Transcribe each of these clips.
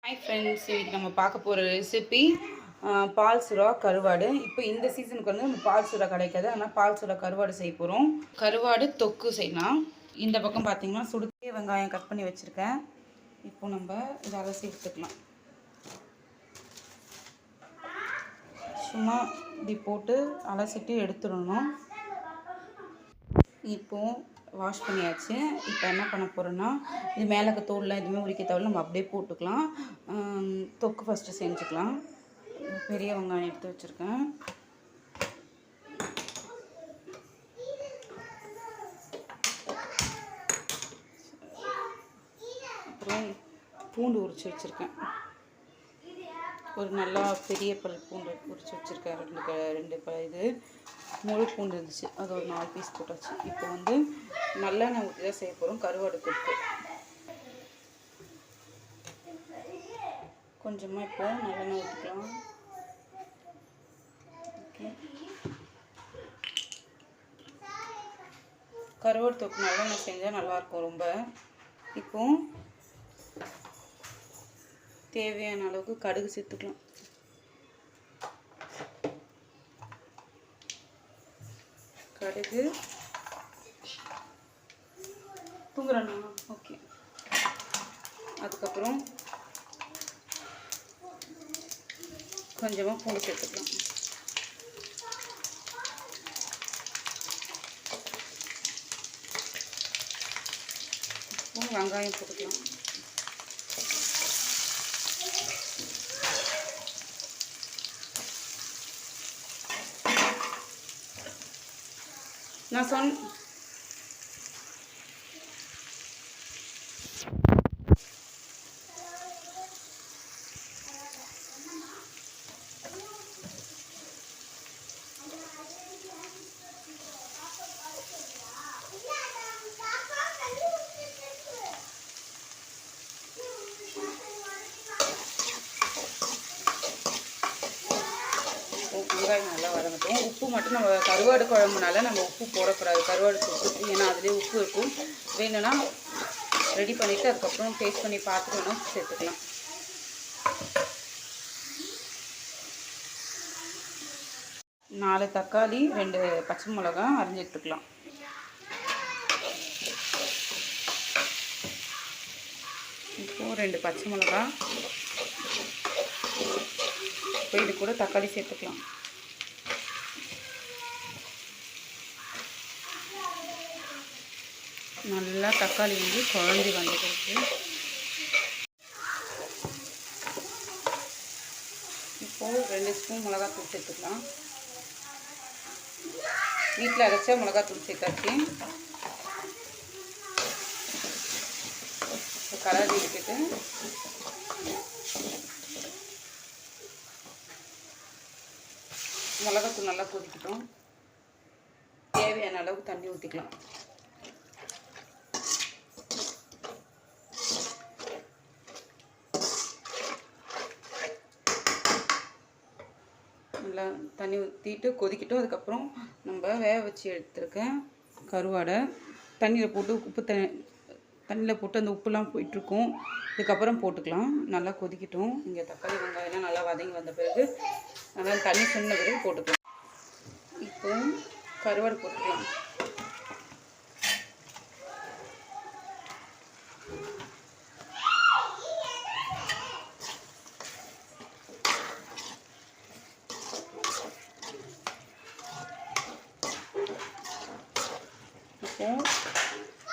Hi friends, இன்றைக்கி நம்ம பார்க்க போகிற ரெசிபி பால் சுறா கருவாடு. இப்போ இந்த சீசனுக்கு வந்து நம்ம பால் சுறா கிடைக்காது, ஆனால் பால் சுறா கருவாடு செய்ய போகிறோம். கருவாடு தொக்கு செய்யலாம். இந்த பக்கம் பார்த்திங்கன்னா சுடுக்கே வெங்காயம் கட் பண்ணி வச்சுருக்கேன். இப்போ நம்ம இதை அலசி எடுத்துக்கலாம். சும்மா இப்படி போட்டு அலசிட்டு எடுத்துடணும். இப்போது வாஷ் பண்ணியாச்சு. இப்போ என்ன பண்ண போகிறோன்னா, இது மேலே தோல்லாம் எதுவுமே உரிக்க தேவையில்ல, நம்ம அப்படியே போட்டுக்கலாம். தொக்கு ஃபஸ்ட்டு செஞ்சுக்கலாம். பெரிய வெங்காயம் எடுத்து வச்சுருக்கேன். அப்புறம் பூண்டு உரித்து வச்சுருக்கேன். ஒரு நல்லா பெரிய பல் பூண்டு உரித்து வச்சுருக்கேன். ரெண்டு இது முழு பூண்டு இருந்துச்சு, அது ஒரு 4 பீஸ் போட்டாச்சு. இப்போ வந்து நல்லெண்ணெய் ஊற்றி தான் செய்ய போகிறோம் கருவாடு தொக்கு. கொஞ்சமாக இப்போ நல்லெண்ணெய் ஊற்றிக்கலாம். ஓகே, கருவாடு தொக்கு நல்லெண்ணெய் செஞ்சால் நல்லாயிருக்கும் ரொம்ப. இப்போ தேவையான அளவுக்கு கடுகு சேர்த்துக்கலாம். கடுகு தூங்குறேண்ணா. ஓகே, அதுக்கப்புறம் கொஞ்சமாக பூண்டு சேர்த்துக்கலாம். வெங்காயம் போட்டுக்கலாம். நான் வெங்காயம் நல்லா வதங்கட்டும். உப்பு மட்டும் நம்ம கருவாடு குழம்புனால நம்ம உப்பு போடக்கூடாது, கருவாடு உப்பு, ஏன்னா அதுலேயே உப்பு இருக்கும். வேணும்னா ரெடி பண்ணிவிட்டு அதுக்கப்புறம் டேஸ்ட் பண்ணி பார்த்துட்டு வேணும் சேர்த்துக்கலாம். நாலு தக்காளி, 2 பச்சை மிளகாய் அரிஞ்சு எடுத்துக்கலாம். இப்போது 2 பச்சை மிளகாய், இப்போ இது கூட தக்காளி சேர்த்துக்கலாம். நல்லா தக்காளி வந்து குழஞ்சி வந்துருக்கு. இப்போது 2 ஸ்பூன் மிளகாத்தூள் சேர்த்துக்கலாம். வீட்டில் அரைச்ச மிளகாத்தூள் சேர்த்தாச்சு. கலரி விட்டுட்டு மிளகாத்தூள் நல்லா கொதிக்கட்டும். தேவையான அளவுக்கு தண்ணி ஊற்றிக்கலாம். நல்லா தண்ணி ஊற்றிட்டு கொதிக்கட்டும். அதுக்கப்புறம் நம்ம வேக வச்சு எடுத்துருக்கேன் கருவாடை தண்ணியில் போட்டு தண்ணியில் போட்டு அந்த உப்புலாம் போயிட்டுருக்கும். இதுக்கப்புறம் போட்டுக்கலாம். நல்லா கொதிக்கட்டும். இங்கே தக்காளி வெங்காயம்லாம் நல்லா வதங்கி வந்த பிறகு நல்லா தண்ணி சொன்ன பிறகு போட்டுக்கலாம். இப்போ கருவாடு போட்டுக்கலாம்.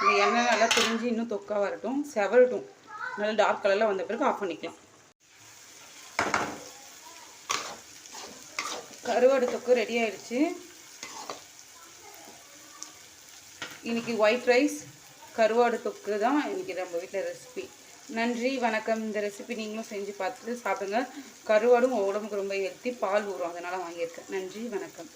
இந்த எண்ணெய் நல்லா பிரிஞ்சு இன்னும் தொக்கா வரட்டும், செவரட்டும். நல்லா டார்க் கலரில் வந்த பிறகு ஆஃப் பண்ணிக்கலாம். கருவாடு தொக்கு ரெடி ஆயிடுச்சு. இன்றைக்கி ஒயிட் ரைஸ் கருவாடு தொக்கு தான் இன்றைக்கி நம்ம வீட்டில் ரெசிபி. நன்றி, வணக்கம். இந்த ரெசிபி நீங்களும் செஞ்சு பார்த்துட்டு சாப்பிடுங்க. கருவாடும் உடம்புக்கு ரொம்ப ஹெல்த்தி, பால் ஊறும், அதனால் வாங்கியிருக்கேன். நன்றி, வணக்கம்.